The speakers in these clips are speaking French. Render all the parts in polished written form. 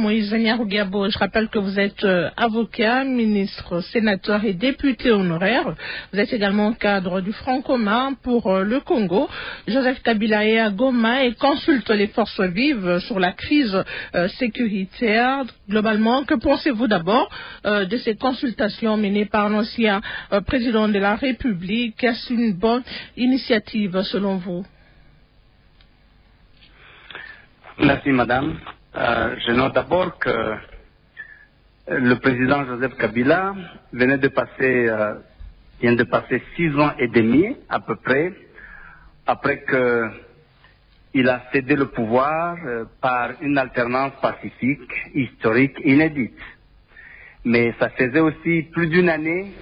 Moïse Nyarugabo, je rappelle que vous êtes avocat, ministre, sénateur et député honoraire. Vous êtes également cadre du Front commun pour le Congo. Joseph Kabila est à Goma et consulte les forces vives sur la crise sécuritaire. Globalement, que pensez-vous d'abord de ces consultations menées par l'ancien président de la République? Est-ce une bonne initiative selon vous? Merci, madame. Je note d'abord que le président Joseph Kabila vient de passer 6 ans et demi, à peu près, après qu'il a cédé le pouvoir par une alternance pacifique, historique, inédite. Mais ça faisait aussi plus d'une année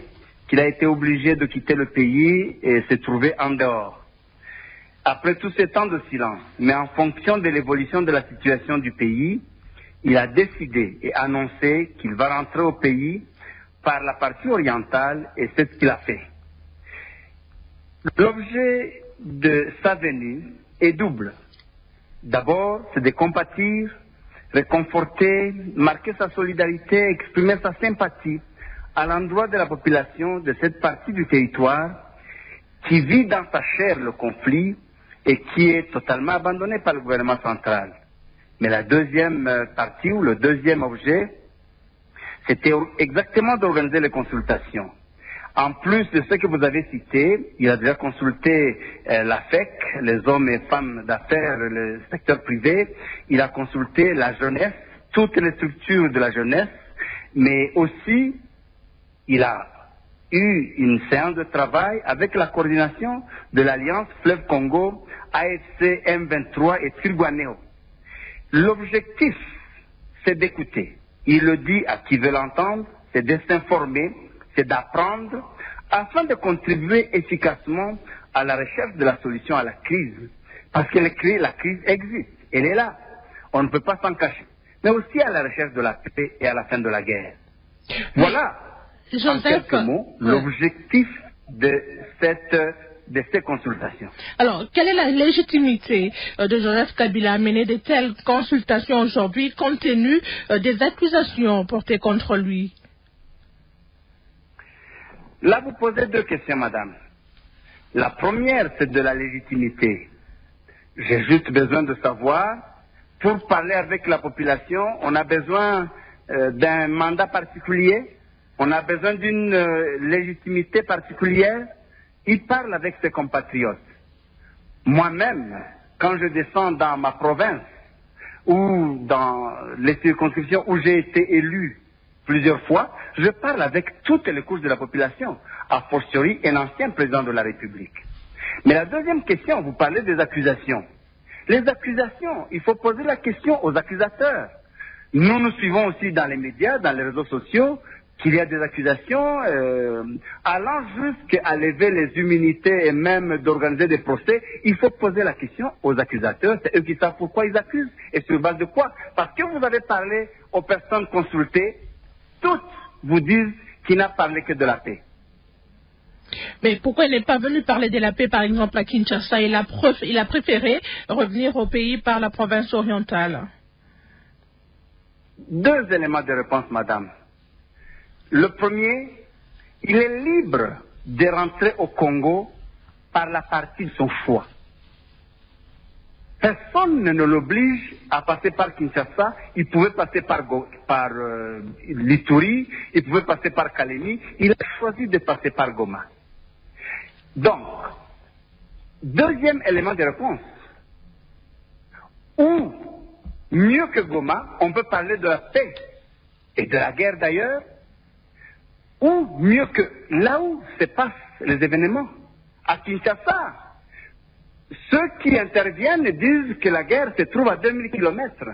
qu'il a été obligé de quitter le pays et se trouver en dehors. Après tout ce temps de silence, mais en fonction de l'évolution de la situation du pays, il a décidé et annoncé qu'il va rentrer au pays par la partie orientale et c'est ce qu'il a fait. L'objet de sa venue est double. D'abord, c'est de compatir, réconforter, marquer sa solidarité, exprimer sa sympathie à l'endroit de la population de cette partie du territoire qui vit dans sa chair le conflit et qui est totalement abandonné par le gouvernement central. Mais la deuxième partie, ou le deuxième objet, c'était exactement d'organiser les consultations. En plus de ce que vous avez cité, il a déjà consulté la FEC, les hommes et femmes d'affaires, le secteur privé, il a consulté la jeunesse, toutes les structures de la jeunesse, mais aussi il a eu une séance de travail avec la coordination de l'Alliance Fleuve Congo, AFC M23 et Twirwaneho. L'objectif, c'est d'écouter. Il le dit à qui veut l'entendre, c'est de s'informer, c'est d'apprendre, afin de contribuer efficacement à la recherche de la solution à la crise. Parce que la crise existe, elle est là. On ne peut pas s'en cacher. Mais aussi à la recherche de la paix et à la fin de la guerre. Voilà. En quelques mots, l'objectif de ces consultations. Alors, quelle est la légitimité de Joseph Kabila à mener de telles consultations aujourd'hui, compte tenu des accusations portées contre lui? Là, vous posez deux questions, madame. La première, c'est de la légitimité. J'ai juste besoin de savoir, pour parler avec la population, on a besoin d'un mandat particulier. On a besoin d'une légitimité particulière. Il parle avec ses compatriotes. Moi-même, quand je descends dans ma province ou dans les circonscriptions où j'ai été élu plusieurs fois, je parle avec toutes les couches de la population, a fortiori un ancien président de la République. Mais la deuxième question, vous parlez des accusations. Les accusations, il faut poser la question aux accusateurs. Nous suivons aussi dans les médias, dans les réseaux sociaux, qu'il y a des accusations allant jusqu'à lever les immunités et même d'organiser des procès. Il faut poser la question aux accusateurs. C'est eux qui savent pourquoi ils accusent et sur base de quoi. Parce que vous avez parlé aux personnes consultées, toutes vous disent qu'il n'a parlé que de la paix. Mais pourquoi il n'est pas venu parler de la paix, par exemple, à Kinshasa? Il a préféré revenir au pays par la province orientale. Deux éléments de réponse, madame. Le premier, il est libre de rentrer au Congo par la partie de son choix. Personne ne l'oblige à passer par Kinshasa. Il pouvait passer par l'Ituri, il pouvait passer par Kalemi. Il a choisi de passer par Goma. Donc, deuxième élément de réponse. Ou, mieux que Goma, on peut parler de la paix et de la guerre d'ailleurs, ou mieux que là où se passent les événements, à Kinshasa. Ceux qui interviennent disent que la guerre se trouve à 2000 kilomètres.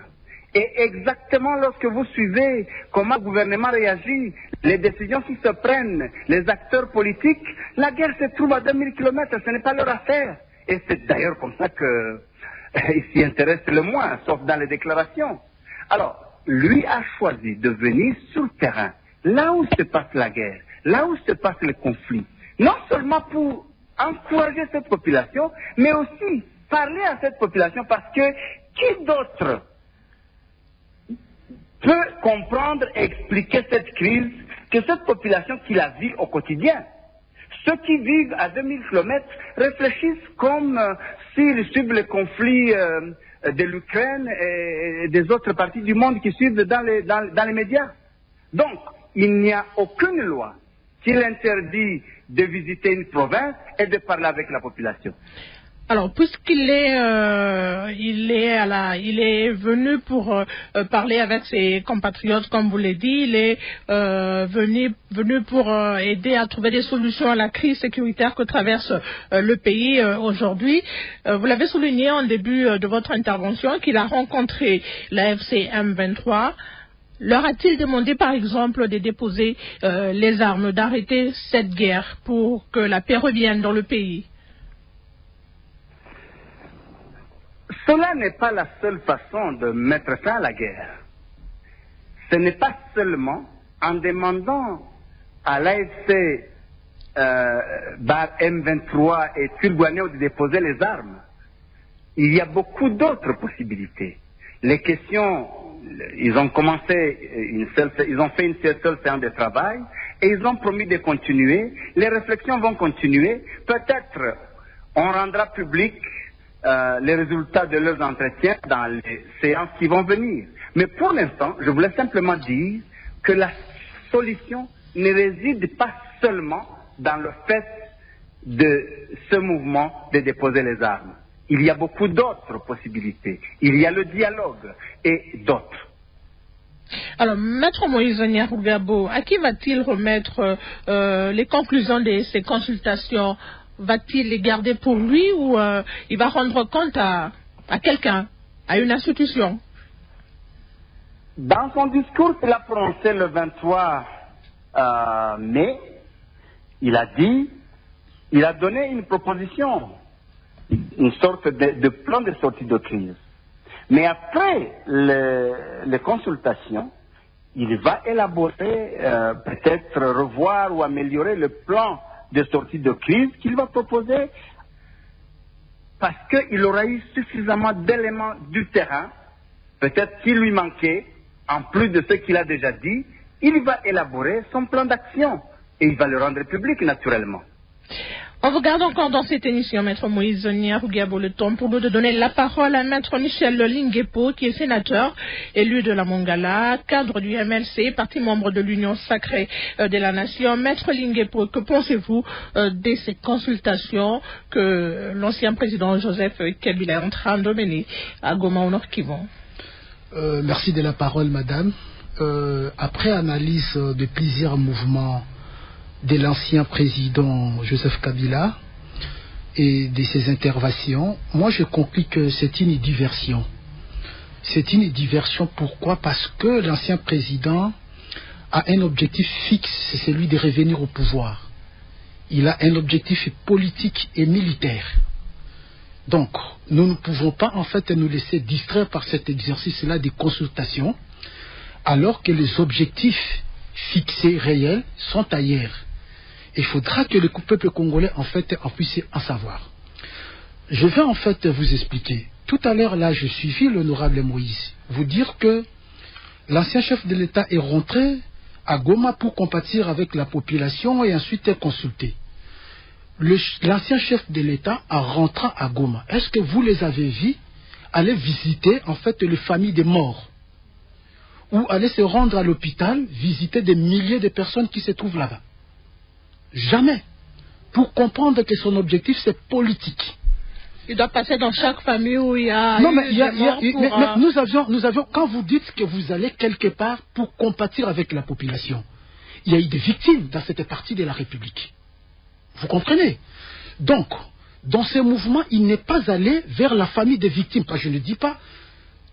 Et exactement lorsque vous suivez comment le gouvernement réagit, les décisions qui se prennent, les acteurs politiques, la guerre se trouve à 2000 kilomètres, ce n'est pas leur affaire. Et c'est d'ailleurs comme ça qu'ils s'y intéressent le moins, sauf dans les déclarations. Alors, lui a choisi de venir sur le terrain, là où se passe la guerre, là où se passe le conflit, non seulement pour encourager cette population, mais aussi parler à cette population parce que qui d'autre peut comprendre et expliquer cette crise que cette population qui la vit au quotidien. Ceux qui vivent à 2000 km réfléchissent comme s'ils suivent le conflit de l'Ukraine et des autres parties du monde qui suivent dans les médias. Donc, il n'y a aucune loi qui l'interdit de visiter une province et de parler avec la population. Alors, puisqu'il est, il est venu pour parler avec ses compatriotes, comme vous l'avez dit, il est venu pour aider à trouver des solutions à la crise sécuritaire que traverse le pays aujourd'hui. Vous l'avez souligné en début de votre intervention qu'il a rencontré la FCM 23. Leur a-t-il demandé, par exemple, de déposer les armes, d'arrêter cette guerre pour que la paix revienne dans le pays? Cela n'est pas la seule façon de mettre fin à la guerre. Ce n'est pas seulement en demandant à l'AFC M23 et Twirwaneho de déposer les armes. Il y a beaucoup d'autres possibilités. Les questions, ils ont ils ont fait une seule séance de travail et ils ont promis de continuer. Les réflexions vont continuer. Peut-être on rendra public les résultats de leurs entretiens dans les séances qui vont venir. Mais pour l'instant, je voulais simplement dire que la solution ne réside pas seulement dans le fait de ce mouvement de déposer les armes. Il y a beaucoup d'autres possibilités. Il y a le dialogue et d'autres. Alors, Maître Moïse Nyarugabo, à qui va-t-il remettre les conclusions de ces consultations? Va-t-il les garder pour lui ou il va rendre compte à quelqu'un, à une institution? Dans son discours qu'il a prononcé le 23 mai, il a donné une proposition, une sorte de plan de sortie de crise. Mais après les consultations, il va élaborer, peut-être revoir ou améliorer le plan de sortie de crise qu'il va proposer parce qu'il aura eu suffisamment d'éléments du terrain, peut-être qu'il lui manquait, en plus de ce qu'il a déjà dit, il va élaborer son plan d'action et il va le rendre public naturellement. On vous garde encore dans cette émission, Maître Moïse Nyarugabo, le temps pour nous de donner la parole à Maître Michel Linguepo, qui est sénateur, élu de la Mongala, cadre du MLC, parti membre de l'Union sacrée de la Nation. Maître Linguepo, que pensez-vous de ces consultations que l'ancien président Joseph Kabila est en train de mener à Goma au Nord Kivu? Merci de la parole, madame. Après analyse de plusieurs mouvements de l'ancien président Joseph Kabila et de ses interventions, moi je conclus que c'est une diversion. C'est une diversion, pourquoi? Parce que l'ancien président a un objectif fixe, c'est celui de revenir au pouvoir. Il a un objectif politique et militaire. Donc, nous ne pouvons pas en fait nous laisser distraire par cet exercice-là de consultation, alors que les objectifs fixés, réels, sont ailleurs. Il faudra que le peuple congolais en fait en puisse en savoir. Je vais en fait vous expliquer. Tout à l'heure là, je suivis l'honorable Moïse vous dire que l'ancien chef de l'État est rentré à Goma pour compatir avec la population et ensuite est consulté. L'ancien chef de l'État en rentrant à Goma, est-ce que vous les avez vus aller visiter en fait les familles des morts ou aller se rendre à l'hôpital, visiter des milliers de personnes qui se trouvent là-bas? Jamais. Pour comprendre que son objectif c'est politique. Il doit passer dans chaque famille où il y a... Non, mais nous avions, quand vous dites que vous allez quelque part pour compatir avec la population, il y a eu des victimes dans cette partie de la République. Vous comprenez? Donc, dans ce mouvement, il n'est pas allé vers la famille des victimes. Je ne dis pas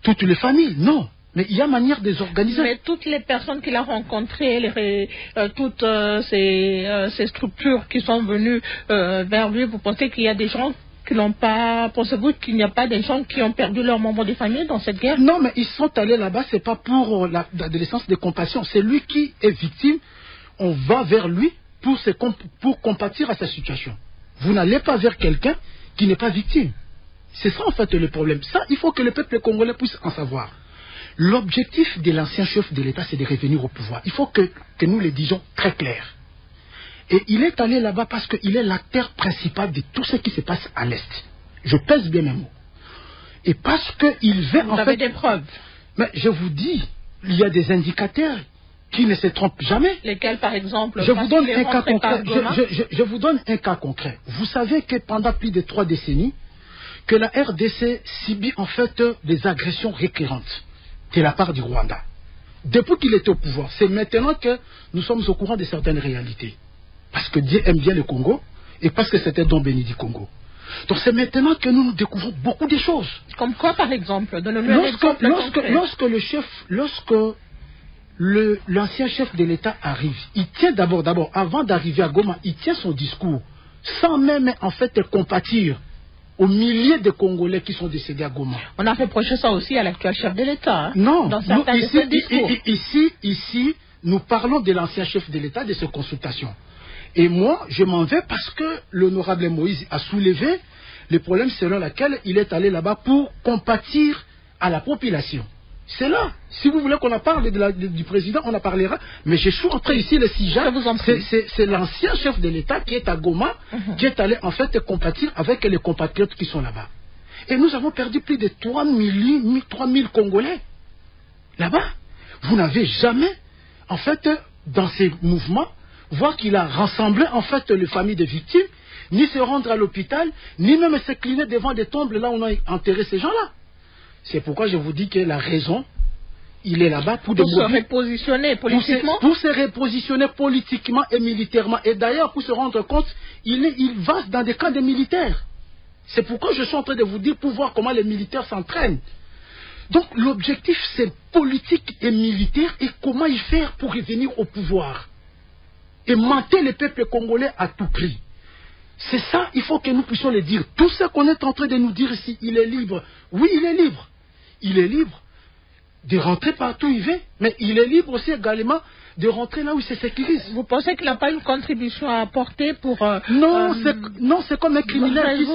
toutes les familles, non. Mais il y a manière de les organiser. Mais toutes les personnes qu'il a rencontrées, toutes ces structures qui sont venues vers lui, vous pensez qu'il y a des gens qui n'ont pas... Pensez-vous qu'il n'y a pas des gens qui ont perdu leurs membres de famille dans cette guerre? Non, mais ils sont allés là-bas, c'est pas pour de l'essence de compassion. C'est lui qui est victime. On va vers lui pour compatir à sa situation. Vous n'allez pas vers quelqu'un qui n'est pas victime. C'est ça en fait le problème. Ça, il faut que le peuple congolais puisse en savoir. L'objectif de l'ancien chef de l'État, c'est de revenir au pouvoir. Il faut que nous le disions très clair. Et il est allé là-bas parce qu'il est l'acteur principal de tout ce qui se passe à l'Est. Je pèse bien mes mots. Et parce qu'il veut Vous avez des preuves. Mais je vous dis, il y a des indicateurs qui ne se trompent jamais. Lesquels, par exemple? Je vous donne un cas concret. Je vous donne un cas concret. Vous savez que pendant plus de 3 décennies, que la RDC subit en fait des agressions récurrentes de la part du Rwanda. Depuis qu'il était au pouvoir, c'est maintenant que nous sommes au courant de certaines réalités. Parce que Dieu aime bien le Congo et parce que c'était don béni du Congo. Donc c'est maintenant que nous découvrons beaucoup de choses. Comme quoi, par exemple? Lorsque l'ancien chef de l'État arrive, il tient d'abord, avant d'arriver à Goma, il tient son discours sans même en fait compatir aux milliers de Congolais qui sont décédés à Goma. On a reproché ça aussi à l'actuel chef de l'État. Hein, non, dans certains de ses discours. Ici, nous parlons de l'ancien chef de l'État, de ses consultations. Et moi, je m'en vais parce que l'honorable Moïse a soulevé le problème selon lequel il est allé là-bas pour compatir à la population. C'est là. Si vous voulez qu'on en parle du président, on en parlera. Mais je suis entré ici, le Sija, c'est l'ancien chef de l'État qui est à Goma, qui est allé en fait compatir avec les compatriotes qui sont là-bas. Et nous avons perdu plus de 3000 Congolais. Là-bas, vous n'avez jamais, en fait, dans ces mouvements, voir qu'il a rassemblé en fait les familles de victimes, ni se rendre à l'hôpital, ni même s'incliner devant des tombes là où on a enterré ces gens-là. C'est pourquoi je vous dis que la raison, il est là-bas pour se repositionner politiquement. Pour se repositionner politiquement et militairement. Et d'ailleurs, pour se rendre compte, il va dans des camps de militaires. C'est pourquoi je suis en train de vous dire pour voir comment les militaires s'entraînent. Donc l'objectif, c'est politique et militaire et comment y faire pour revenir au pouvoir. Et monter le peuple congolais à tout prix. C'est ça, il faut que nous puissions le dire. Tout ce qu'on est en train de nous dire ici, il est libre. Oui, il est libre. Il est libre de rentrer partout où il veut, mais il est libre aussi également de rentrer là où il se sécurise. Vous pensez qu'il n'a pas une contribution à apporter pour... non, c'est comme un criminel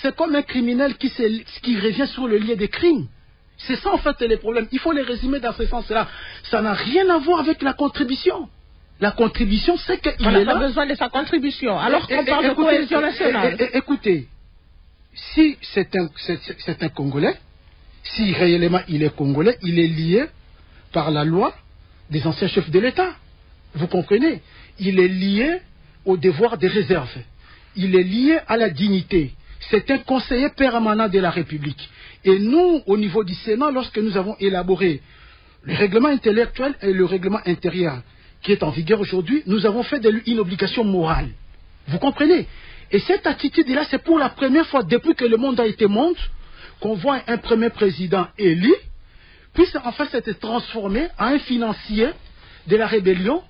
c'est comme un criminel qui revient sur le lieu des crimes. C'est ça en fait les problèmes. Il faut les résumer dans ce sens-là. Ça n'a rien à voir avec la contribution. La contribution, c'est qu'il est là. On n'a pas besoin de sa contribution. Alors qu'on parle de cohésion nationale. Écoutez, si c'est un Congolais, si réellement il est Congolais, il est lié par la loi des anciens chefs de l'État. Vous comprenez? Il est lié au devoir de réserve. Il est lié à la dignité. C'est un conseiller permanent de la République. Et nous, au niveau du Sénat, lorsque nous avons élaboré le règlement intellectuel et le règlement intérieur qui est en vigueur aujourd'hui, nous avons fait de lui une obligation morale. Vous comprenez? Et cette attitude-là, c'est pour la première fois depuis que le monde a été monde, qu'on voit un premier président élu, puisse en fait s'être transformé en un financier de la rébellion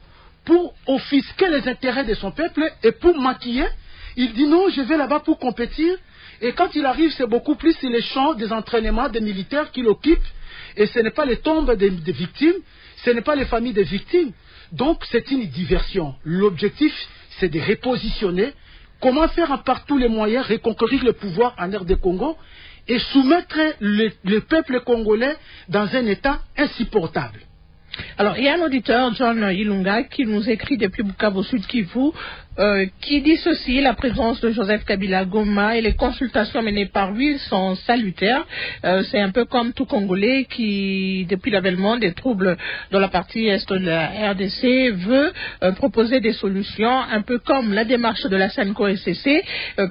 pour offusquer les intérêts de son peuple et pour maquiller. Il dit non, je vais là-bas pour compétir. Et quand il arrive, c'est beaucoup plus les champs des entraînements des militaires qui l'occupent. Et ce n'est pas les tombes des victimes, ce n'est pas les familles des victimes. Donc c'est une diversion. L'objectif, c'est de repositionner. Comment faire par tous les moyens reconquérir le pouvoir en RD Congo et soumettre le peuple congolais dans un état insupportable. Alors, il y a un auditeur, John Ilunga, qui nous écrit depuis Bukavu Sud Kivu, qui dit ceci: la présence de Joseph Kabila Goma et les consultations menées par lui sont salutaires. C'est un peu comme tout Congolais qui, depuis l'avènement des troubles dans la partie est de la RDC, veut proposer des solutions, un peu comme la démarche de la SENCO-SCC.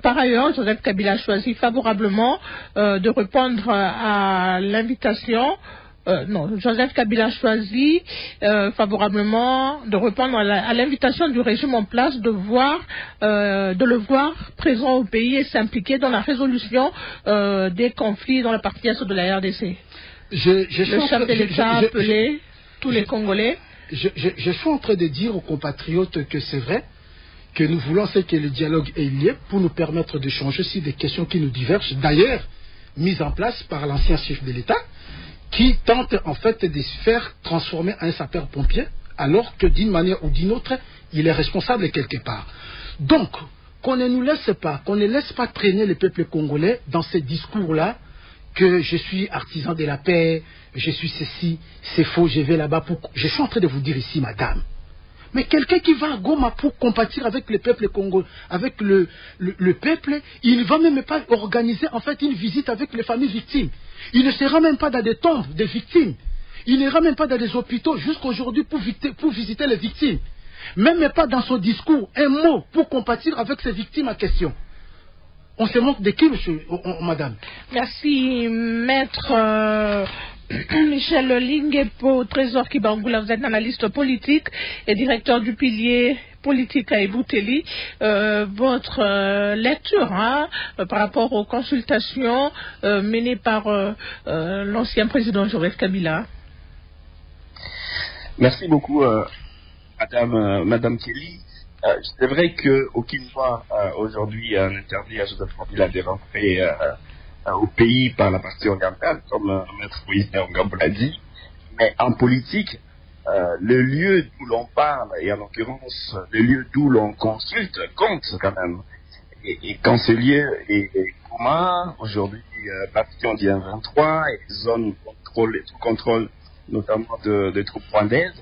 Par ailleurs, Joseph Kabila a choisi favorablement de répondre à l'invitation. Joseph Kabila a choisi favorablement de répondre à l'invitation du régime en place de le voir présent au pays et s'impliquer dans la résolution des conflits dans la partie est de la RDC. Le chef de l'État a appelé tous les Congolais. Je suis en train de dire aux compatriotes que c'est vrai, que nous voulons que le dialogue ait lieu pour nous permettre d'échanger sur des questions qui nous divergent, d'ailleurs mises en place par l'ancien chef de l'État, qui tente en fait de se faire transformer en un sapeur-pompier, alors que d'une manière ou d'une autre, il est responsable quelque part. Donc, qu'on ne nous laisse pas, qu'on ne laisse pas traîner le peuple congolais dans ces discours-là, que je suis artisan de la paix, je suis ceci, c'est faux, je vais là-bas pour... Je suis en train de vous dire ici, madame. Mais quelqu'un qui va à Goma pour compatir avec le peuple congolais, avec le peuple, il ne va même pas organiser en fait une visite avec les familles victimes. Il ne sera même pas dans des tombes des victimes. Il n'ira même pas dans des hôpitaux jusqu'aujourd'hui pour visiter les victimes. Même pas dans son discours, un mot pour compatir avec ces victimes en question. On se moque de qui, madame? Merci, maître Michel Linguepo, Trésor Kibangula. Vous êtes analyste politique et directeur du pilier politique à Ebouteli. Votre lecture par rapport aux consultations menées par l'ancien président Joseph Kabila. Merci beaucoup, Madame Kelly. C'est vrai qu'aucune loi aujourd'hui n'interdit à Joseph Kabila de rentrer au pays par la partie orientale, comme Maître Moïse Nyarugabo l'a dit. Mais en politique, le lieu d'où l'on parle, et en l'occurrence le lieu d'où l'on consulte, compte quand même. Et quand ce lieu est commun, aujourd'hui, Bastion du M23 et zone sous contrôle notamment de troupes rwandaises,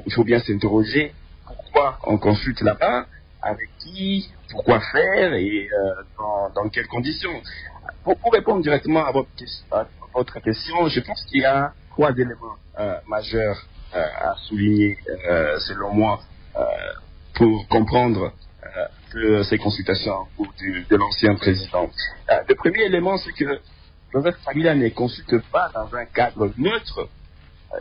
il faut bien s'interroger pourquoi on consulte là-bas, avec qui, pourquoi faire et dans quelles conditions. Pour répondre directement à votre question, je pense qu'il y a 3 éléments majeurs à souligner, selon moi, pour comprendre ces consultations de l'ancien président. Le premier élément, c'est que Joseph Kabila ne consulte pas dans un cadre neutre.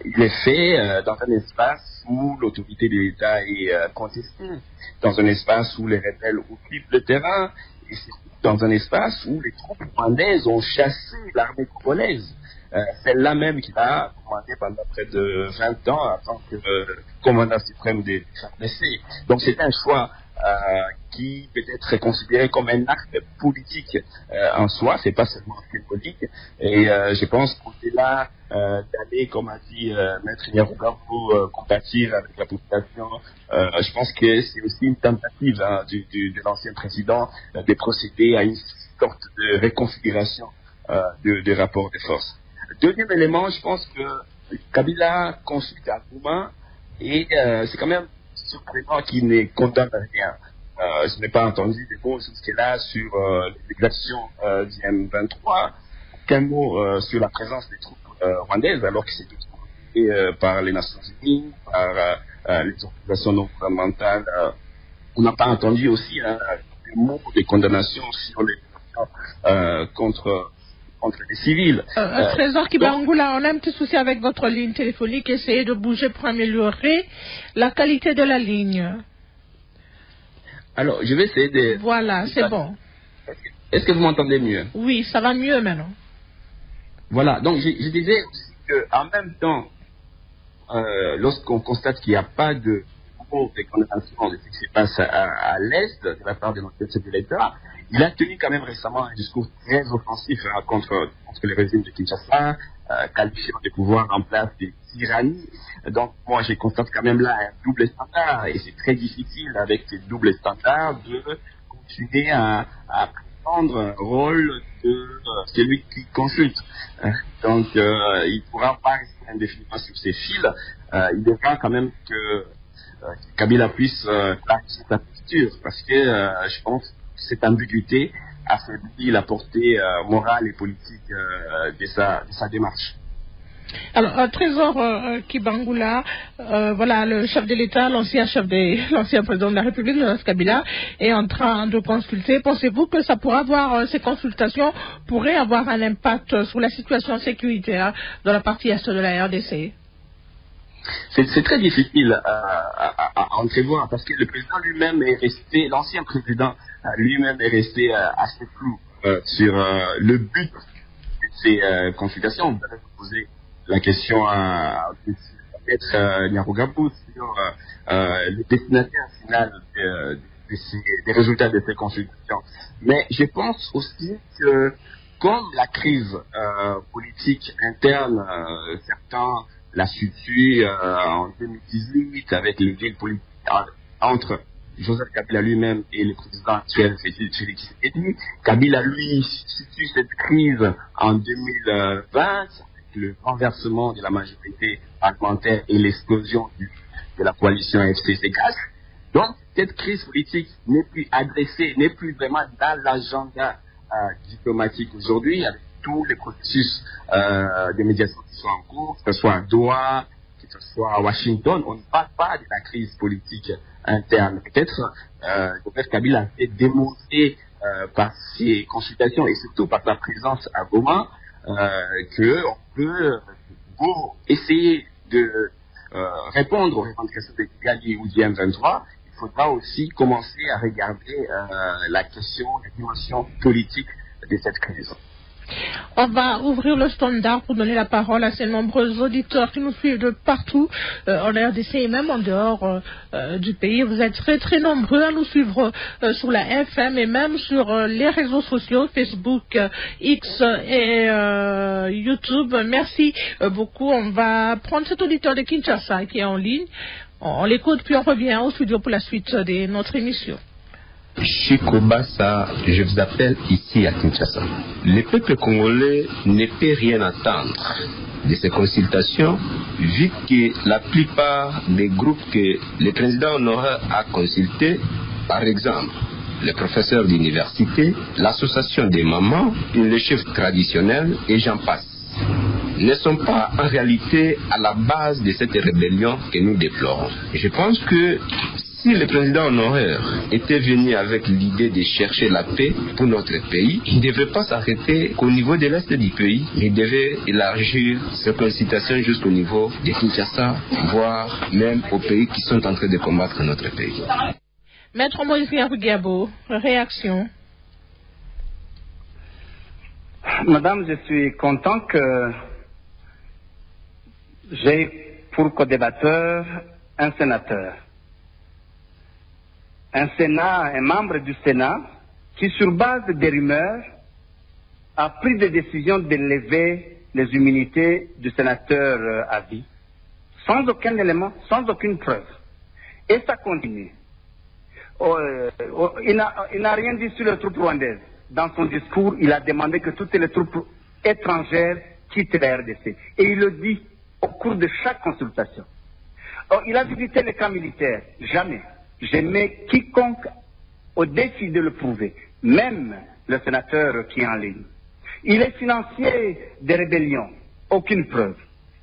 Il est fait dans un espace où l'autorité de l'État est contestée, dans un espace où les rebelles occupent le terrain, et c'est dans un espace où les troupes rwandaises ont chassé l'armée congolaise. Celle-là même qu'il a commandé pendant près de 20 ans en tant que commandant suprême des FARDC. Donc c'est un choix qui peut être considéré comme un acte politique en soi, c'est pas seulement symbolique. Et je pense qu'au-delà d'aller, comme a dit Maître Nyarugabo, compatir avec la population, je pense que c'est aussi une tentative de l'ancien président de procéder à une sorte de réconfiguration de rapport de force. Deuxième élément, je pense que Kabila consulte à Goma et c'est quand même surprenant qu'il ne condamne rien. Je n'ai pas entendu des mots jusque-là sur l'exaction du M23, aucun mot sur la présence des troupes rwandaises, alors que c'est autorisé par les Nations Unies, par les organisations non gouvernementales. On n'a pas entendu aussi des mots de condamnation sur les contre les civils. Trésor Kibangula, on a un petit souci avec votre ligne téléphonique. Essayez de bouger pour améliorer la qualité de la ligne. Alors, je vais essayer de... Voilà, c'est bon. Est-ce que vous m'entendez mieux? Oui, ça va mieux maintenant. Voilà, donc je disais aussi qu'en même temps, lorsqu'on constate qu'il n'y a pas de condamnation de ce qui se passe à l'Est de la part de notre chef de l'État, il a tenu quand même récemment un discours très offensif contre le régime de Kinshasa, qualifiant les pouvoirs en place de tyrannie. Donc moi je constate quand même là un double standard et c'est très difficile avec ces doubles standards de continuer à prendre un rôle de celui qui consulte. Donc il ne pourra pas rester indéfiniment sur ses fils. Il devra quand même que Kabila puisse clarifier sa posture parce que je pense que cette ambiguïté affaiblit la portée morale et politique de sa démarche. Alors, Trésor Kibangula, voilà, le chef de l'État, l'ancien président de la République, Joseph Kabila, est en train de consulter. Pensez-vous que ça pourrait avoir, ces consultations pourraient avoir un impact sur la situation sécuritaire dans la partie est de la RDC? C'est très difficile à entrevoir parce que le président lui-même est resté, l'ancien président lui-même est resté assez flou sur le but de ces consultations. Vous avez posé la question à Maître Nyarugabo sur le destinataire final des résultats de ces consultations. Mais je pense aussi que comme la crise politique interne, certains la situe en 2018 avec les villes politiques entre Joseph Kabila lui-même et le président actuel Félix Tshisekedi. Kabila, lui, situe cette crise en 2020, avec le renversement de la majorité parlementaire et l'explosion de la coalition FCC-GAS. Donc, cette crise politique n'est plus adressée, n'est plus vraiment dans l'agenda diplomatique aujourd'hui, avec tous les processus de médiation qui sont en cours, que ce soit à Doha, que ce soit à Washington. On ne parle pas de la crise politique interne. Peut-être Joseph Kabila a fait démontrer par ses consultations et surtout par sa présence à Goma qu'on peut essayer de répondre aux revendications de Kigali ou du M23. Il faudra aussi commencer à regarder la question, la dimension politique de cette crise. On va ouvrir le standard pour donner la parole à ces nombreux auditeurs qui nous suivent de partout en RDC et même en dehors du pays. Vous êtes très très nombreux à nous suivre sur la FM et même sur les réseaux sociaux, Facebook, X et YouTube. Merci beaucoup. On va prendre cet auditeur de Kinshasa qui est en ligne. On l'écoute puis on revient au studio pour la suite de notre émission. Chico Bassa, je vous appelle ici à Kinshasa. Le peuple congolais ne peut rien attendre de ces consultations, vu que la plupart des groupes que le président honoraire a consultés, par exemple, les professeurs d'université, l'association des mamans, les chefs traditionnels et j'en passe, ne sont pas en réalité à la base de cette rébellion que nous déplorons. Je pense que si le président honoraire était venu avec l'idée de chercher la paix pour notre pays, il ne devrait pas s'arrêter qu'au niveau de l'Est du pays. Il devait élargir ses consultations jusqu'au niveau de Kinshasa, voire même aux pays qui sont en train de combattre notre pays. Maître Moïse Rugabo, réaction. Madame, je suis content que j'ai pour co-débatteur un sénateur. Un membre du Sénat qui, sur base des rumeurs, a pris des décisions de lever les immunités du sénateur à vie, sans aucun élément, sans aucune preuve. Et ça continue. Il n'a rien dit sur les troupes rwandaises. Dans son discours, il a demandé que toutes les troupes étrangères quittent la RDC. Et il le dit au cours de chaque consultation. Il a visité les camps militaires. Jamais. Je mets quiconque au défi de le prouver, même le sénateur qui est en ligne. Il est financier des rébellions, aucune preuve.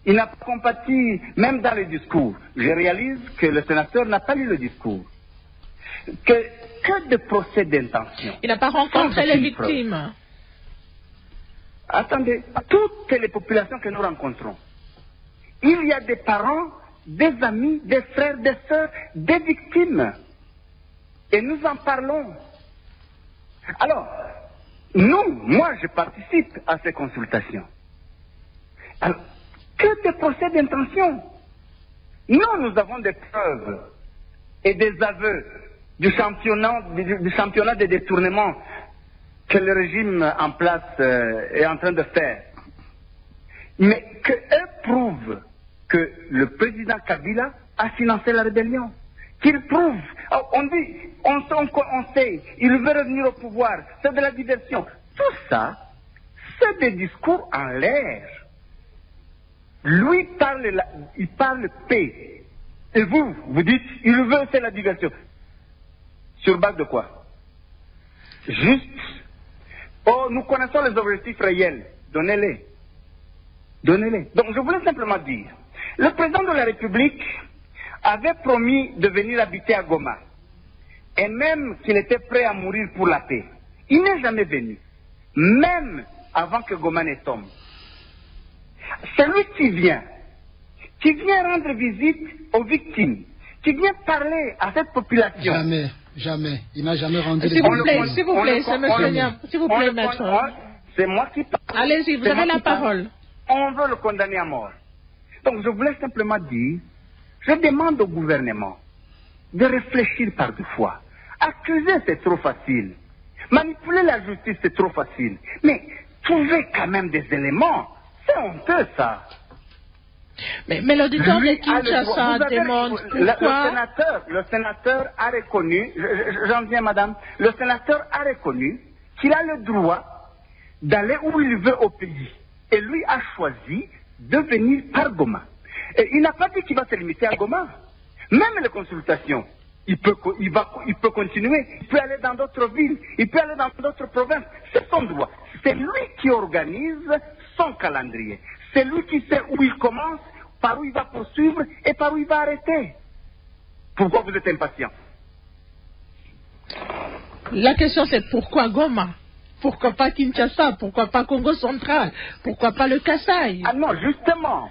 Il n'a pas compati, même dans le discours. Je réalise que le sénateur n'a pas lu le discours. Que de procès d'intention. Il n'a pas rencontré les victimes. Attendez, toutes les populations que nous rencontrons, il y a des parents, des amis, des frères, des sœurs, des victimes. Et nous en parlons. Alors, moi je participe à ces consultations. Alors, que de procès d'intention. Nous avons des preuves et des aveux du championnat de détournement que le régime en place est en train de faire. Mais qu'eux prouvent que le président Kabila a financé la rébellion. Qu'il prouve. On dit, on sait, il veut revenir au pouvoir, c'est de la diversion. Tout ça, c'est des discours en l'air. Lui il parle paix. Et vous dites, il veut, c'est la diversion. Sur base de quoi? Juste, nous connaissons les objectifs réels. Donnez-les. Donc je voulais simplement dire, le président de la République avait promis de venir habiter à Goma, et même qu'il était prêt à mourir pour la paix. Il n'est jamais venu, même avant que Goma ne tombe. Celui qui vient rendre visite aux victimes, qui vient parler à cette population. Jamais. Il n'a jamais rendu visite. S'il vous plaît, maître. C'est moi qui parle. Allez-y, vous avez la parole. On veut le condamner à mort. Donc je voulais simplement dire, je demande au gouvernement de réfléchir par deux fois. Accuser, c'est trop facile. Manipuler la justice, c'est trop facile. Mais trouver quand même des éléments, c'est honteux ça. Mais l'auditeur de Kinshasa demande pourquoi... Le sénateur a reconnu, j'en viens madame, le sénateur a reconnu qu'il a le droit d'aller où il veut au pays. Et lui a choisi de venir par Goma. Et il n'a pas dit qu'il va se limiter à Goma. Même les consultations, il peut continuer, il peut aller dans d'autres villes, il peut aller dans d'autres provinces. C'est son droit. C'est lui qui organise son calendrier. C'est lui qui sait où il commence, par où il va poursuivre et par où il va arrêter. Pourquoi vous êtes impatient? La question c'est pourquoi Goma? Pourquoi pas Kinshasa? Pourquoi pas Congo central? Pourquoi pas le Kasaï? Ah non, justement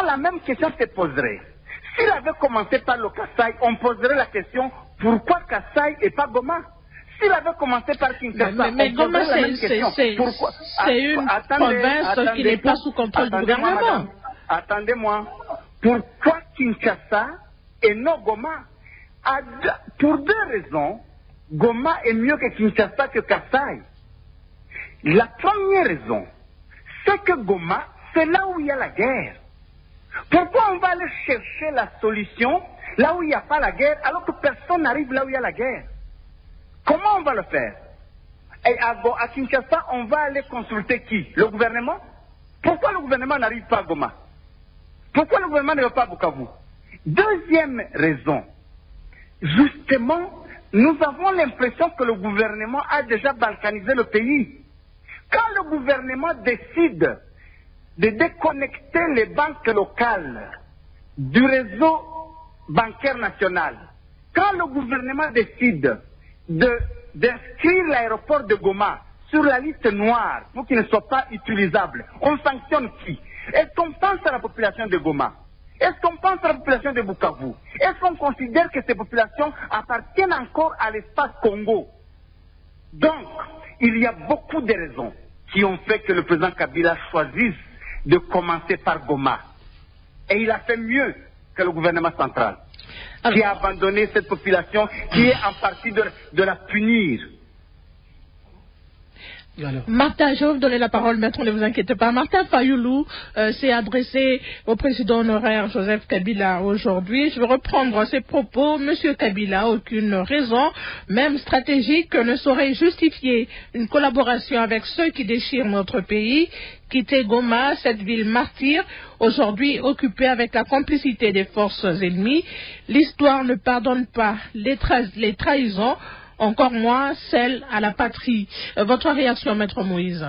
la même question se poserait. S'il avait commencé par le Kasaï, on poserait la question pourquoi Kasaï et pas Goma? S'il avait commencé par Kinshasa, mais Goma c'est une province qui n'est pas sous contrôle du gouvernement. Attendez-moi. Pourquoi Kinshasa et non Goma? Pour deux raisons. Goma est mieux que Kinshasa que Kasaï. La première raison, c'est que Goma, c'est là où il y a la guerre. Pourquoi on va aller chercher la solution là où il n'y a pas la guerre, alors que personne n'arrive là où il y a la guerre? Comment on va le faire? Et à Kinshasa, on va aller consulter qui? Le gouvernement? Pourquoi le gouvernement n'arrive pas à Goma? Pourquoi le gouvernement ne va pas à Bukavu? Deuxième raison, justement, nous avons l'impression que le gouvernement a déjà balkanisé le pays. Quand le gouvernement décide de déconnecter les banques locales du réseau bancaire national, quand le gouvernement décide d'inscrire l'aéroport de Goma sur la liste noire pour qu'il ne soit pas utilisable, on sanctionne qui? Est-ce qu'on pense à la population de Goma? Est-ce qu'on pense à la population de Bukavu? Est-ce qu'on considère que ces populations appartiennent encore à l'espace Congo? Donc, il y a beaucoup de raisons qui ont fait que le président Kabila choisisse de commencer par Goma. Et il a fait mieux que le gouvernement central, qui a abandonné cette population, qui est en partie de la punir. Martin, je vais vous donner la parole, maître, ne vous inquiétez pas. Martin Fayoulou s'est adressé au président honoraire Joseph Kabila aujourd'hui. Je vais reprendre ses propos. Monsieur Kabila, aucune raison, même stratégique, ne saurait justifier une collaboration avec ceux qui déchirent notre pays. Quitter Goma, cette ville martyre, aujourd'hui occupée avec la complicité des forces ennemies. L'histoire ne pardonne pas les trahisons, encore moins celle à la patrie. Votre réaction, maître Moïse?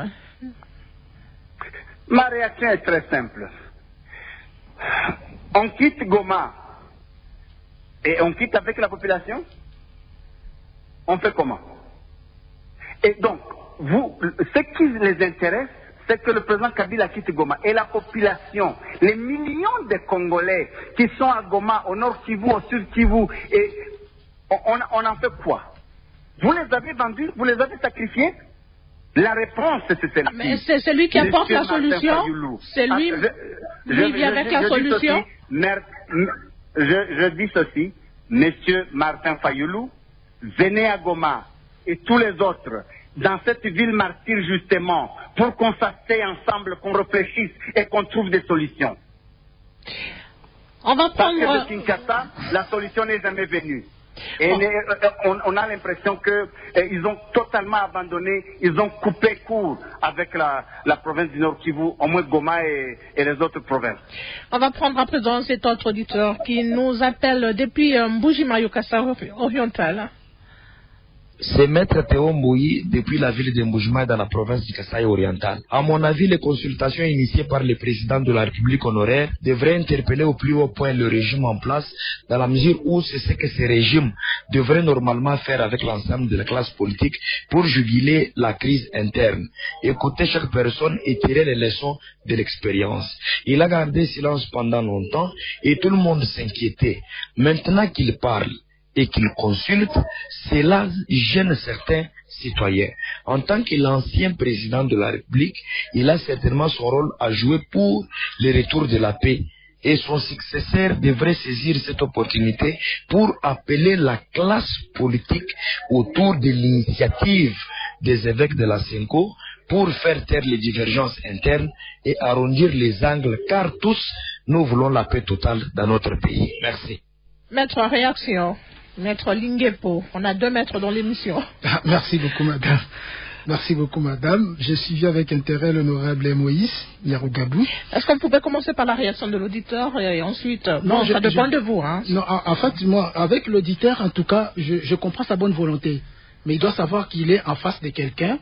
Ma réaction est très simple. On quitte Goma et on quitte avec la population? On fait comment? Et donc, ce qui les intéresse, c'est que le président Kabila quitte Goma. Et la population, les millions de Congolais qui sont à Goma, au nord Kivu, au sud Kivu, et on en fait quoi? Vous les avez vendus, vous les avez sacrifiés? La réponse, c'est celle-ci. Mais c'est lui qui apporte la solution. C'est lui qui vient avec la solution. Je dis ceci, Monsieur Martin Fayoulou, venez à Goma et tous les autres dans cette ville martyre justement pour qu'on s'assied ensemble, qu'on réfléchisse et qu'on trouve des solutions. On va prendre... Parce que de Kinshasa, la solution n'est jamais venue. Et on a l'impression qu'ils ont totalement abandonné, ils ont coupé court avec la province du Nord Kivu, au moins Goma et les autres provinces. On va prendre à présent cet autre auditeur qui nous appelle depuis Mbuji-Mayi, Kasai oriental. C'est Maître Théo Mbouyi depuis la ville de Mbuji-Mayi dans la province du Kasaï oriental. À mon avis, les consultations initiées par le président de la République honoraire devraient interpeller au plus haut point le régime en place, dans la mesure où c'est ce que ce régime devrait normalement faire avec l'ensemble de la classe politique pour juguler la crise interne, écouter chaque personne et tirer les leçons de l'expérience. Il a gardé silence pendant longtemps et tout le monde s'inquiétait. Maintenant qu'il parle et qu'il consulte, cela gêne certains citoyens. En tant que l'ancien président de la République, il a certainement son rôle à jouer pour le retour de la paix. Et son successeur devrait saisir cette opportunité pour appeler la classe politique autour de l'initiative des évêques de la Senko pour faire taire les divergences internes et arrondir les angles, car tous, nous voulons la paix totale dans notre pays. Merci. Maître, réaction. Maître Linguepo, on a 2 maîtres dans l'émission. Merci beaucoup, madame. Merci beaucoup, madame. J'ai suivi avec intérêt l'honorable Moïse Nyarugabou. Est-ce qu'on pouvait commencer par la réaction de l'auditeur et ensuite... Non, ça dépend de vous. Hein. Non, en fait, moi, avec l'auditeur, en tout cas, je comprends sa bonne volonté. Mais il doit savoir qu'il est en face de quelqu'un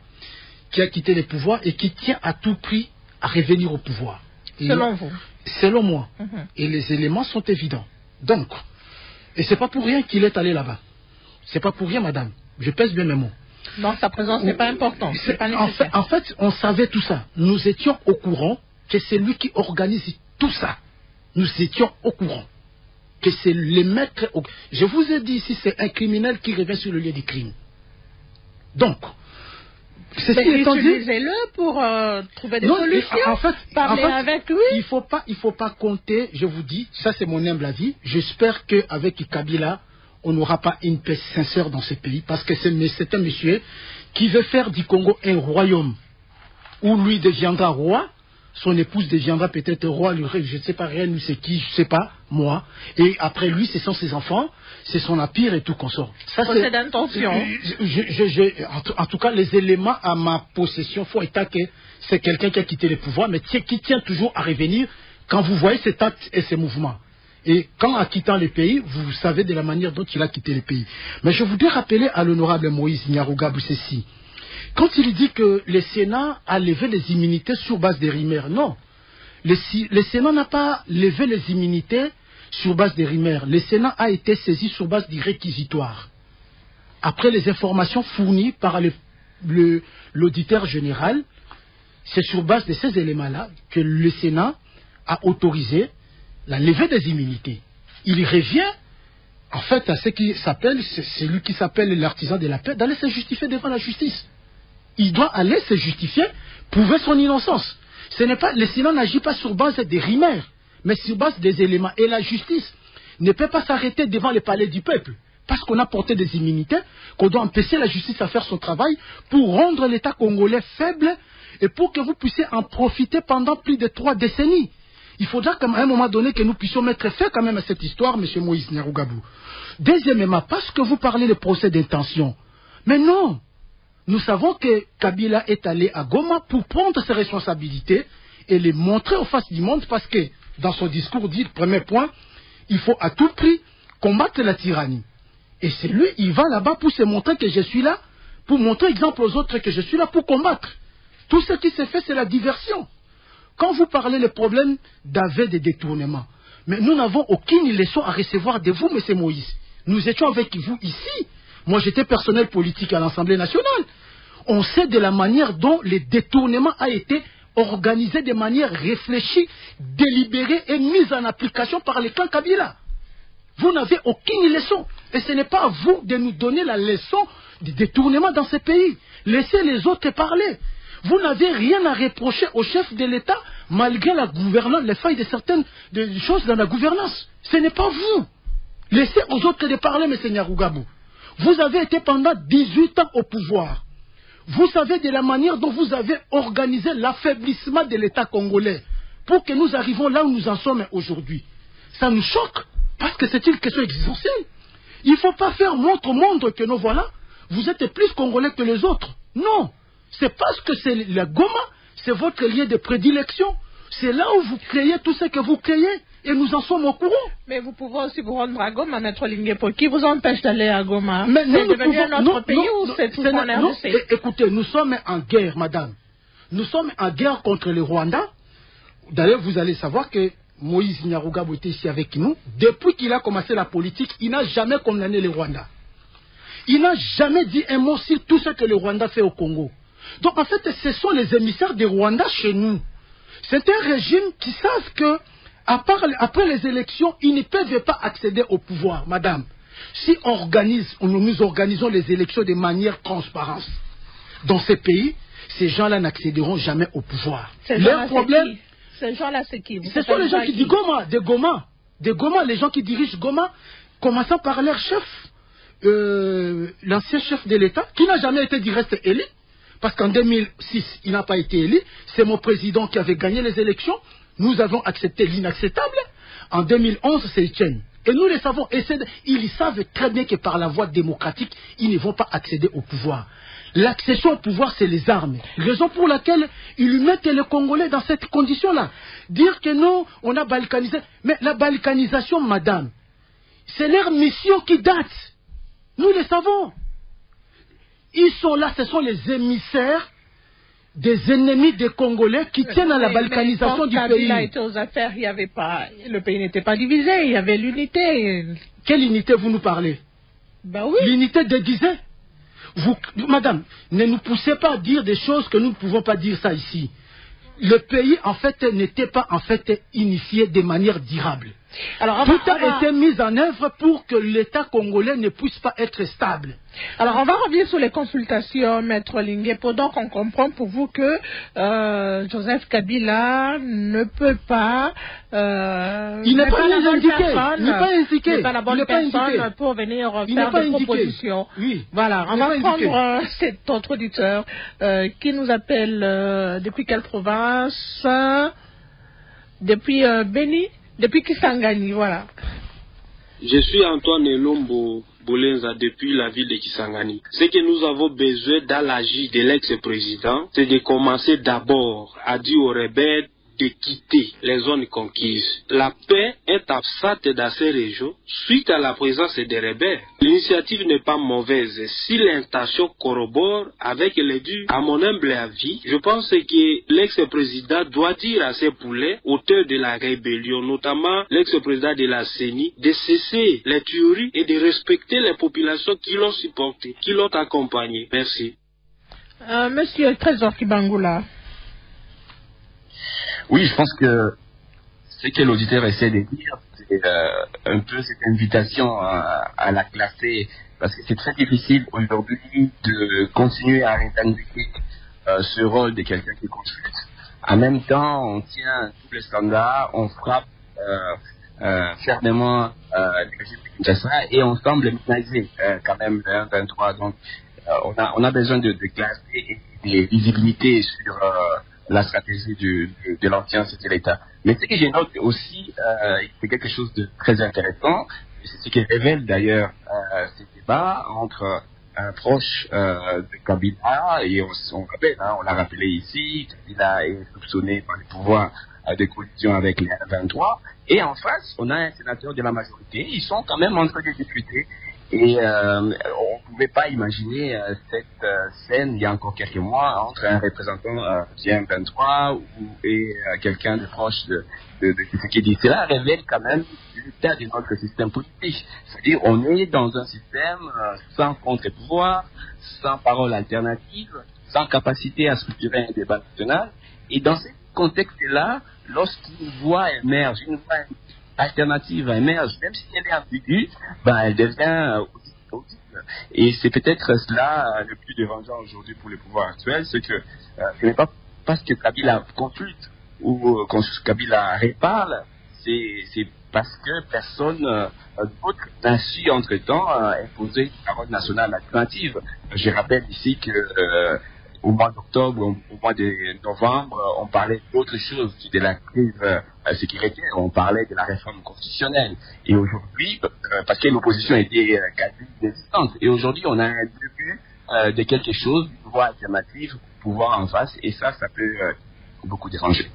qui a quitté les pouvoirs et qui tient à tout prix à revenir au pouvoir. Selon vous? Selon moi. Et les éléments sont évidents. Donc, et c'est pas pour rien qu'il est allé là-bas. C'est pas pour rien, madame. Je pèse bien mes mots. Donc sa présence n'est pas importante. C'est pas nécessaire. En fait, on savait tout ça. Nous étions au courant que c'est lui qui organise tout ça. Nous étions au courant que c'est les maîtres. Je vous ai dit ici, c'est un criminel qui revient sur le lieu du crime. Donc, c'est ce qui est dit. Utilisez-le pour trouver des solutions. En fait, avec lui. Il faut pas compter. Je vous dis, ça c'est mon humble avis. J'espère qu'avec Kabila, on n'aura pas une paix sincère dans ce pays, parce que c'est un monsieur qui veut faire du Congo un royaume, où lui deviendra roi, son épouse deviendra peut-être roi, je ne sais pas rien, lui c'est qui, je ne sais pas, moi, et après lui, ce sont ses enfants, c'est son empire et tout consort. Ça c'est d'intention. En tout cas, les éléments à ma possession font état que c'est quelqu'un qui a quitté le pouvoir, mais qui tient toujours à revenir quand vous voyez cet acte et ces mouvements. Et quand en quittant le pays, vous savez de la manière dont il a quitté le pays. Mais je voudrais rappeler à l'honorable Moïse Nyarugabou ceci. Quand il dit que le Sénat a levé les immunités sur base des rumeurs, non. Le Sénat n'a pas levé les immunités sur base des rumeurs. Le Sénat a été saisi sur base du réquisitoire. Après les informations fournies par l'auditeur général, c'est sur base de ces éléments-là que le Sénat a autorisé la levée des immunités. Il revient, en fait, à ce qui s'appelle, c'est lui qui s'appelle l'artisan de la paix, d'aller se justifier devant la justice. Il doit aller se justifier, prouver son innocence. Ce n'est pas, le Sénat n'agit pas sur base des rumeurs, mais sur base des éléments. Et la justice ne peut pas s'arrêter devant le palais du peuple, parce qu'on a porté des immunités, qu'on doit empêcher la justice à faire son travail pour rendre l'État congolais faible et pour que vous puissiez en profiter pendant plus de 3 décennies. Il faudra qu'à un moment donné que nous puissions mettre fin quand même à cette histoire, M. Moïse Nyarugabou. Deuxièmement, parce que vous parlez de procès d'intention. Mais non, nous savons que Kabila est allé à Goma pour prendre ses responsabilités et les montrer aux faces du monde, parce que dans son discours dit, premier point, il faut à tout prix combattre la tyrannie. Et c'est lui, il va là-bas pour se montrer que je suis là, pour montrer exemple aux autres que je suis là pour combattre. Tout ce qui se fait, c'est la diversion. Quand vous parlez des problèmes d'aveu de détournement, mais nous n'avons aucune leçon à recevoir de vous, M. Moïse. Nous étions avec vous ici. Moi, j'étais personnel politique à l'Assemblée nationale. On sait de la manière dont le détournement a été organisé de manière réfléchie, délibérée et mise en application par le clan Kabila. Vous n'avez aucune leçon. Et ce n'est pas à vous de nous donner la leçon du détournement dans ce pays. Laissez les autres parler. Vous n'avez rien à reprocher au chef de l'État malgré la gouvernance, les failles de certaines choses dans la gouvernance. Ce n'est pas vous. Laissez aux autres de parler, M. Nyarugabou. Vous avez été pendant 18 ans au pouvoir. Vous savez de la manière dont vous avez organisé l'affaiblissement de l'État congolais pour que nous arrivions là où nous en sommes aujourd'hui. Ça nous choque parce que c'est une question existentielle. Il ne faut pas faire montre monde que nous voilà. Vous êtes plus congolais que les autres. Non. C'est parce que c'est la Goma, c'est votre lieu de prédilection. C'est là où vous créez tout ce que vous créez. Et nous en sommes au courant. Mais vous pouvez aussi vous rendre à Goma, Maître Linguepo. Qui vous empêche d'aller à Goma? Mais c'est devenu un autre pays ou c'est tout en RDC? Écoutez, nous sommes en guerre, madame. Nous sommes en guerre contre le Rwanda. D'ailleurs, vous allez savoir que Moïse Nyarugabou était ici avec nous. Depuis qu'il a commencé la politique, il n'a jamais condamné le Rwanda. Il n'a jamais dit un mot sur tout ce que le Rwanda fait au Congo. Donc en fait, ce sont les émissaires du Rwanda chez nous. C'est un régime qui savent que, après les élections, ils ne peuvent pas accéder au pouvoir, madame. Si nous organisons les élections de manière transparente dans ces pays, ces gens-là n'accéderont jamais au pouvoir. Leur problème... Ces gens-là, c'est qui? Ce sont les gens qui disent Goma, de Goma, les gens qui dirigent Goma, commençant par leur chef, l'ancien chef de l'État, qui n'a jamais été direct élu. Parce qu'en 2006, il n'a pas été élu. C'est mon président qui avait gagné les élections. Nous avons accepté l'inacceptable. En 2011, c'est Etienne. Et nous le savons. Et ils savent très bien que par la voie démocratique, ils ne vont pas accéder au pouvoir. L'accession au pouvoir, c'est les armes. Raison pour laquelle ils mettent les Congolais dans cette condition-là. Dire que non, on a balkanisé. Mais la balkanisation, madame, c'est leur mission qui date. Nous le savons. Ils sont là, ce sont les émissaires des ennemis des Congolais qui tiennent à la balkanisation du pays. Quand Kabila était aux affaires, il y avait pas, le pays n'était pas divisé, il y avait l'unité. Quelle unité vous nous parlez? Ben oui. L'unité déguisée. Madame, ne nous poussez pas à dire des choses que nous ne pouvons pas dire ça ici. Le pays, en fait, n'était pas en fait unifié de manière durable. Alors, tout a été mis en œuvre pour que l'État congolais ne puisse pas être stable. Alors, on va revenir sur les consultations, Maître Linguepo. Donc, on comprend pour vous que Joseph Kabila ne peut pas... il n'est pas indiqué. Il n'est pas indiqué. Il n'est pas la bonne personne pour venir faire des propositions. Oui. Voilà, on va prendre cet autre auditeur qui nous appelle depuis quelle province? Depuis Béni? Depuis Kisangani, voilà. Je suis Antoine Elombo Bolenza depuis la ville de Kisangani. Ce que nous avons besoin dans l'agir de l'ex-président, c'est de commencer d'abord à dire aux rebelles de quitter les zones conquises. La paix est absente dans ces régions suite à la présence des rebelles. L'initiative n'est pas mauvaise si l'intention corrobore avec les durs. À mon humble avis, je pense que l'ex-président doit dire à ses poulets, auteurs de la rébellion, notamment l'ex-président de la CENI, de cesser les tueries et de respecter les populations qui l'ont supporté, qui l'ont accompagné. Merci. Monsieur Trésor Kibangula. Oui, je pense que ce que l'auditeur essaie de dire, c'est un peu cette invitation à la classer, parce que c'est très difficile aujourd'hui de continuer à revendiquer ce rôle de quelqu'un qui consulte. En même temps, on tient tous les standards, on frappe fermement les régimes de Kinshasa et on semble ménagé quand même le 1-23. Donc, on a besoin de classer et de visibilité sur la stratégie de l'ancien chef de l'État. Mais ce que je note aussi, c'est quelque chose de très intéressant, c'est ce qui révèle d'ailleurs ces débats entre un proche de Kabila, et on rappelle, on l'a rappelé ici, Kabila est soupçonné par les pouvoirs de coalition avec les 23, et en face, on a un sénateur de la majorité, ils sont quand même en train de discuter. Et on ne pouvait pas imaginer cette scène il y a encore quelques mois entre un représentant du M23 et quelqu'un de proche de ce qui dit. Cela révèle quand même l'état de notre système politique. C'est-à-dire on est dans un système sans contre-pouvoir, sans parole alternative, sans capacité à structurer un débat national. Et dans ce contexte-là, lorsqu'une voix émerge, une voix alternative émerge, même si elle est ambiguë, elle devient audible. Et c'est peut-être cela le plus dérangeant aujourd'hui pour le pouvoir actuel, c'est que ce n'est pas parce que Kabila consulte ou Kabila reparle, c'est parce que personne d'autre n'a su entre-temps imposer une parole nationale alternative. Je rappelle ici que au mois d'octobre, au mois de novembre, on parlait d'autres choses, de la crise sécuritaire, on parlait de la réforme constitutionnelle. Et aujourd'hui, parce que l'opposition était quasi inexistante, et aujourd'hui on a un début de quelque chose, une voie alternative, pouvoir en face, et ça peut beaucoup déranger.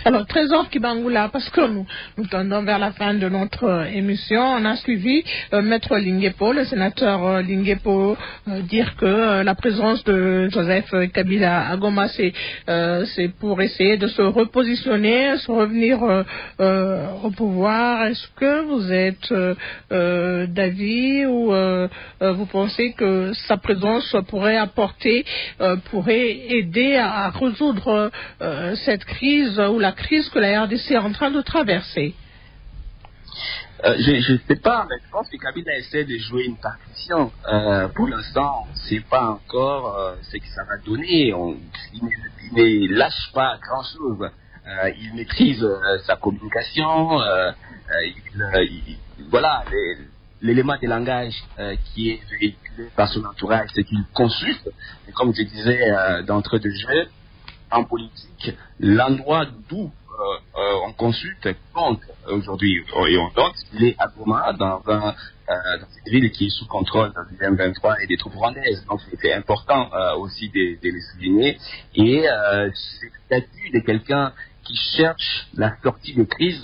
Alors, Trésor Kibangula, parce que nous tendons vers la fin de notre émission, on a suivi Maître Linguepo, le sénateur Linguepo, dire que la présence de Joseph Kabila à Goma, c'est pour essayer de se repositionner, se revenir au pouvoir. Est-ce que vous êtes d'avis ou vous pensez que sa présence pourrait apporter, pourrait aider à résoudre cette crise ou la crise que la RDC est en train de traverser? Je ne sais pas, mais je pense que Kabila essaie de jouer une partition. Pour l'instant, on ne sait pas encore ce que ça va donner. Il ne lâche pas grand-chose. Il maîtrise sa communication. Voilà, l'élément de langage qui est véhiculé par son entourage, c'est qu'il consulte. Et comme je disais d'entrée de jeu, en politique, l'endroit d'où on consulte compte aujourd'hui. Et on note qu'il est à Goma, dans cette ville qui est sous contrôle du M23 et des troupes rwandaises. Donc c'est important aussi de le souligner. Et c'est le statut de quelqu'un qui cherche la sortie de crise,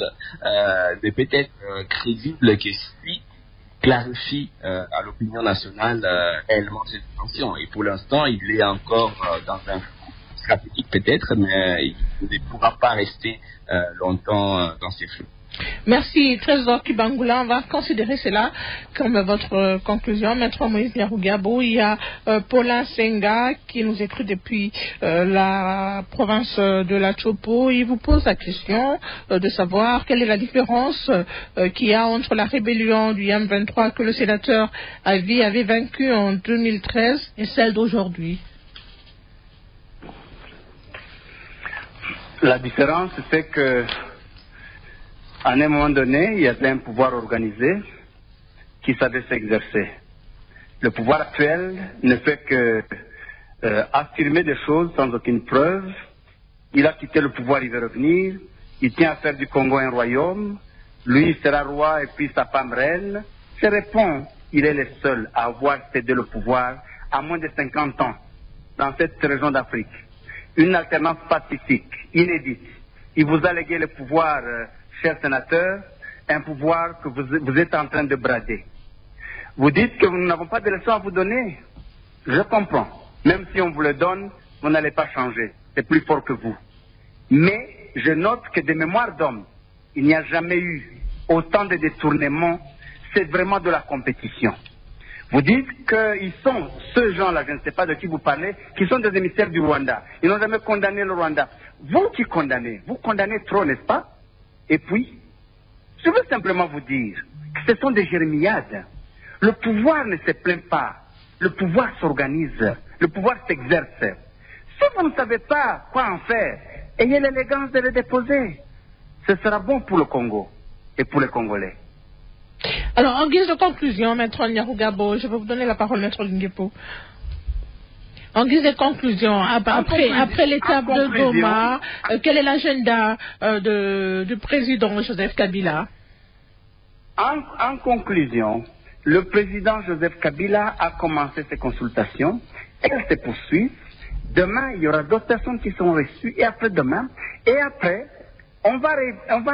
de peut-être crédible que si clarifie à l'opinion nationale réellement cette tension. Et pour l'instant, il est encore dans un stratégique peut-être, mais il ne pourra pas rester longtemps dans ces flux. Merci, Trésor Kibangula. On va considérer cela comme votre conclusion. Maître Moïse Nyarugabo, il y a Paulin Senga qui nous écrit depuis la province de la Chopo. Il vous pose la question de savoir quelle est la différence qu'il y a entre la rébellion du M23 que le sénateur Avi avait vaincue en 2013 et celle d'aujourd'hui. La différence, c'est que à un moment donné, il y avait un pouvoir organisé qui savait s'exercer. Le pouvoir actuel ne fait que affirmer des choses sans aucune preuve. Il a quitté le pouvoir, il veut revenir. Il tient à faire du Congo un royaume. Lui, il sera roi et puis sa femme reine. Je réponds, il est le seul à avoir cédé le pouvoir à moins de 50 ans dans cette région d'Afrique. Une alternance pacifique, inédite. Il vous a légué le pouvoir, cher sénateur, un pouvoir que vous êtes en train de brader. Vous dites que nous n'avons pas de leçons à vous donner. Je comprends. Même si on vous le donne, vous n'allez pas changer. C'est plus fort que vous. Mais je note que de mémoire d'homme, il n'y a jamais eu autant de détournements. C'est vraiment de la compétition. Vous dites qu'ils sont, ces gens-là, je ne sais pas de qui vous parlez, qui sont des émissaires du Rwanda. Ils n'ont jamais condamné le Rwanda. Vous qui condamnez, vous condamnez trop, n'est-ce pas? Et puis, je veux simplement vous dire que ce sont des jérémiades. Le pouvoir ne se plaint pas. Le pouvoir s'organise. Le pouvoir s'exerce. Si vous ne savez pas quoi en faire, ayez l'élégance de le déposer. Ce sera bon pour le Congo et pour les Congolais. Alors, en guise de conclusion, Maître Nyarugabo, je vais vous donner la parole, Maître Linguepo. En guise de conclusion, après l'étape de Goma, quel est l'agenda du président Joseph Kabila? En conclusion, le président Joseph Kabila a commencé ses consultations. Elles se poursuivent. Demain, il y aura d'autres personnes qui sont reçues. Et après-demain, et après, on va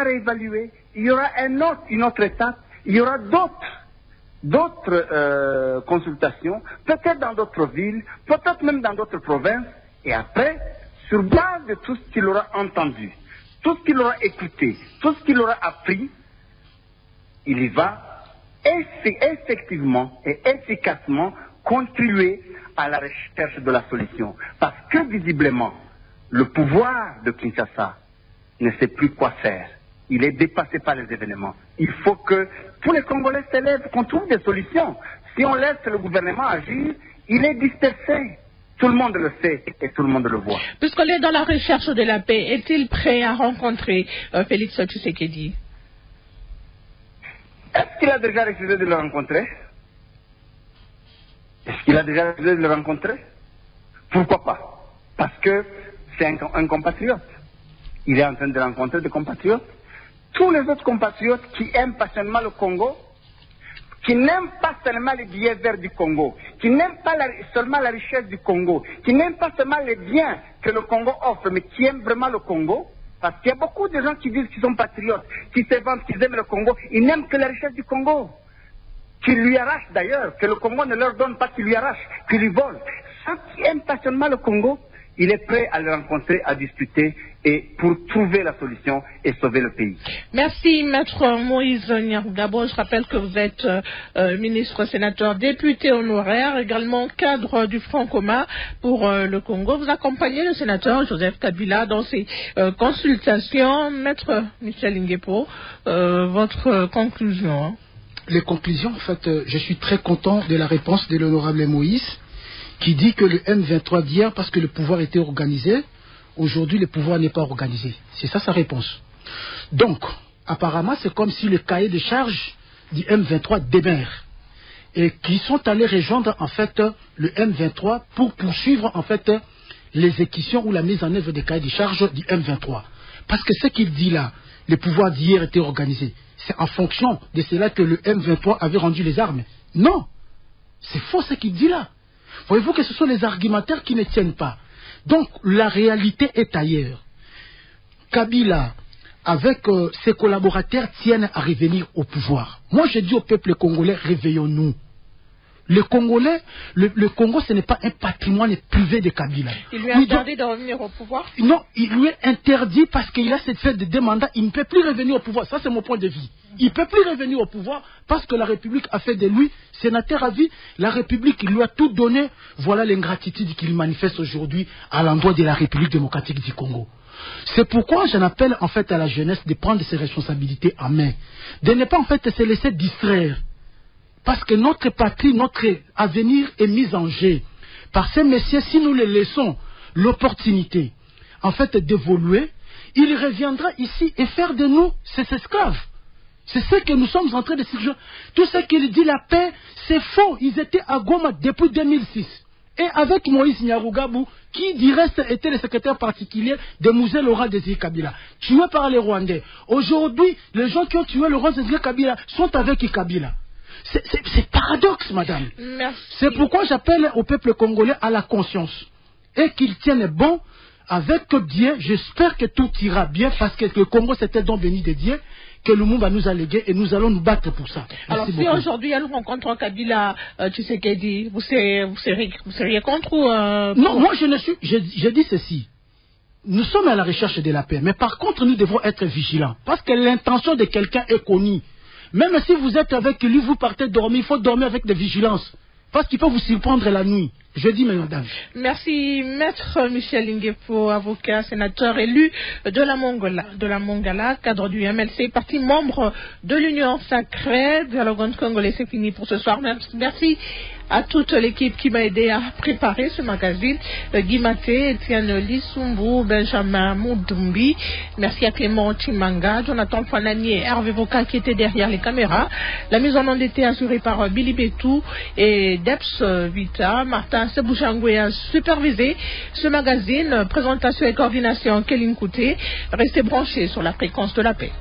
réévaluer. Il y aura une autre étape. Il y aura d'autres consultations, peut-être dans d'autres villes, peut-être même dans d'autres provinces. Et après, sur base de tout ce qu'il aura entendu, tout ce qu'il aura écouté, tout ce qu'il aura appris, il y va effectivement et efficacement contribuer à la recherche de la solution. Parce que visiblement, le pouvoir de Kinshasa ne sait plus quoi faire. Il est dépassé par les événements. Il faut que tous les Congolais s'élèvent, qu'on trouve des solutions. Si on laisse le gouvernement agir, il est dispersé. Tout le monde le sait et tout le monde le voit. Puisqu'on est dans la recherche de la paix, est-il prêt à rencontrer Félix Tshisekedi? Est-ce qu'il a déjà refusé de le rencontrer? Est-ce qu'il a déjà refusé de le rencontrer? Pourquoi pas? Parce que c'est un compatriote. Il est en train de rencontrer des compatriotes. Tous les autres compatriotes qui aiment passionnément le Congo, qui n'aiment pas seulement les billets verts du Congo, qui n'aiment pas seulement la richesse du Congo, qui n'aiment pas seulement les biens que le Congo offre, mais qui aiment vraiment le Congo, parce qu'il y a beaucoup de gens qui disent qu'ils sont patriotes, qui se vantent qu'ils aiment le Congo, ils n'aiment que la richesse du Congo, qu'ils lui arrachent d'ailleurs, que le Congo ne leur donne pas, qu'ils lui arrachent, qu'ils lui volent. Ceux qui aiment passionnément le Congo, il est prêt à le rencontrer, à discuter et pour trouver la solution et sauver le pays. Merci, Maître Moïse Nyarugabo. Je rappelle que vous êtes ministre, sénateur, député honoraire, également cadre du Front commun pour le Congo. Vous accompagnez le sénateur Joseph Kabila dans ses consultations. Maître Michel Linguepo, votre conclusion. Hein? Les conclusions, en fait, je suis très content de la réponse de l'honorable Moïse, qui dit que le M23 d'hier, parce que le pouvoir était organisé, aujourd'hui le pouvoir n'est pas organisé. C'est ça sa réponse. Donc, apparemment, c'est comme si le cahier de charge du M23 demeurent et qui sont allés rejoindre en fait le M23 pour poursuivre en fait l'exécution ou la mise en œuvre des cahiers de charges du M23. Parce que ce qu'il dit là, le pouvoir d'hier était organisé. C'est en fonction de cela que le M23 avait rendu les armes. Non, c'est faux ce qu'il dit là. Voyez-vous que ce sont les argumentaires qui ne tiennent pas. Donc la réalité est ailleurs. Kabila, avec ses collaborateurs, tiennent à revenir au pouvoir. Moi je dis au peuple congolais, réveillons-nous. Le Congolais, le Congo, ce n'est pas un patrimoine privé de Kabila. Il lui a interdit de revenir au pouvoir? Non, il lui est interdit parce qu'il a cette fête de 2 mandats. Il ne peut plus revenir au pouvoir. Ça, c'est mon point de vue. Il ne peut plus revenir au pouvoir parce que la République a fait de lui sénateur à vie. La République lui a tout donné. Voilà l'ingratitude qu'il manifeste aujourd'hui à l'endroit de la République démocratique du Congo. C'est pourquoi j'en appelle en fait à la jeunesse de prendre ses responsabilités en main. De ne pas en fait se laisser distraire. Parce que notre patrie, notre avenir est mis en jeu. Par ces messieurs, si nous les laissons l'opportunité, en fait, d'évoluer, il reviendra ici et faire de nous ses esclaves. C'est ce que nous sommes en train de suggérer. Tout ce qu'il dit, la paix, c'est faux. Ils étaient à Goma depuis 2006. Et avec Moïse Nyarugabou, qui du reste était le secrétaire particulier de Mouzé Laurent Désiré Kabila, tué par les Rwandais. Aujourd'hui, les gens qui ont tué Laurent Désiré Kabila sont avec Kabila. C'est paradoxe, madame. C'est pourquoi j'appelle au peuple congolais à la conscience. Et qu'il tienne bon avec Dieu. J'espère que tout ira bien parce que le Congo c'était donc béni de Dieu que le monde va nous alléguer et nous allons nous battre pour ça. Alors si aujourd'hui elle rencontre Kabila, tu sais qu'elle dit, vous seriez contre ou Non, moi je dis ceci. Nous sommes à la recherche de la paix, mais par contre nous devons être vigilants parce que l'intention de quelqu'un est connue. Même si vous êtes avec lui, vous partez dormir, il faut dormir avec de vigilance. Parce qu'il peut vous surprendre la nuit. Je dis, mesdames. Merci, maître Michel Ingepo, avocat, sénateur élu de la Mongala, cadre du MLC, parti membre de l'Union Sacrée. Dialogue congolais, c'est fini pour ce soir. Merci à toute l'équipe qui m'a aidé à préparer ce magazine. Guy Maté, Etienne Lissumbu, Benjamin Moudumbi. Merci à Clément Chimanga, Jonathan Fanani et Hervé Voka qui étaient derrière les caméras. La mise en onde était assurée par Billy Betou et Deps Vita. Martin Sebouchangoué a supervisé ce magazine. Présentation et coordination Kéline Kouté. Restez branchés sur la fréquence de la paix.